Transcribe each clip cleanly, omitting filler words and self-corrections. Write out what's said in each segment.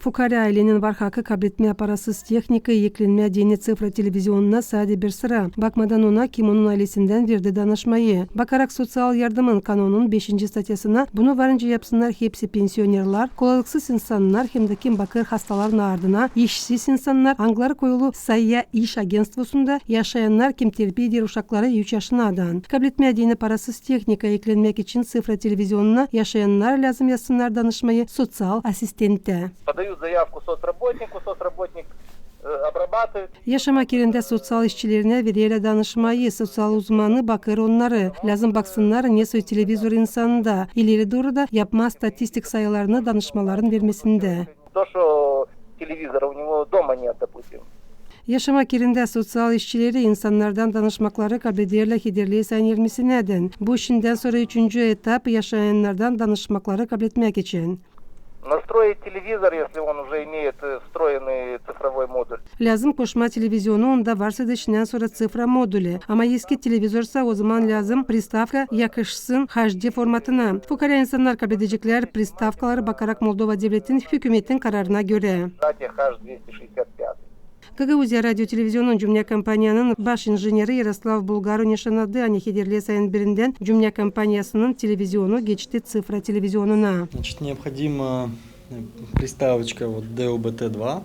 Fukara ailenin var hakkı kabretme aparasız teknika yeklenme deni sıfra televizyonuna sade bir sıra. Bakmadan ona kim onun ailesinden verdi danışmayı. Bakarak sosyal yardımın kanunun 5. statyasına bunu varınca yapsınlar hepsi pensionerler, kolaylıksız insanlar hem de kim bakır hastaların ardına, işsiz insanlar, angları koyulu sayıya iş agentvosunda yaşayanlar kim terbiye eder uşakları 3 yaşınadan. Kabretme deni parasız teknika yeklenmek için sıfra televizyonuna yaşayanlar lazım yazsınlar danışmayı sosyal asistente. Подают заявку соцработник обрабатывает. Yaşamak yerinde sosyal işçilerine veriyle danışmayı, sosyal uzmanı bakır onları. Lazım baksınlar ne soy televizor insanında. İleri doğru da yapma statistik sayılarını danışmaların vermesinde. То, что телевизора у него дома нет, допустим. Yaşamak yerinde sosyal işçileri insanlardan danışmakları kabrederle hederliğe sayın neden? Bu işinden sonra 3. etap yaşayanlardan danışmakları kabretmek için. Настроить телевизор, если он уже имеет встроенный цифровой модуль. Lazım koşma televizyonu onda varsa da işinden sonra sıfra modülü. Ama eski televizorsa o zaman lazım pristavka yakışsın HD formatına. Fukara insanlar kabredecekler pristavkaları bakarak Moldova devletin hükümetin kararına göre. Кстати, H265. Gagauzya Radyo Televizyonun Cümle Kampanya'nın baş injineri Yaroslav Bulgaru nişanadı ani hederliğe sayın birinden Cümle Kampanyası'nın televizyonu geçti sıfra televizyonuna. Значит, необходима приставочка вот DOBT2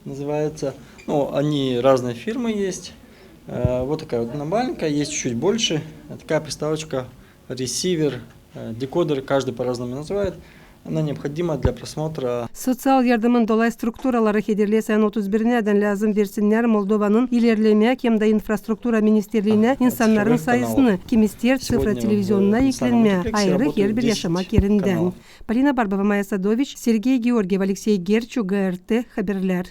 называется. Ну, они разные фирмы есть. Вот такая вот она маленькая, есть чуть больше. Такая приставочка, ресивер, декодер, каждый по-разному называет. Она необходима для просмотра. Sosyal yardımın dolay strukturaları hederliğe sayın 31'den lazım versinler Moldova'nın ilerlemek hem de infrastruktura ministerliğine insanların sayısını kim ister sıfra televizyonuna yüklenme ayrı her bir yaşamak yerinden. Polina Barbova, Maya Sadoviç, Sergey Georgiev, Alexey Gerchu, GRT Haberler.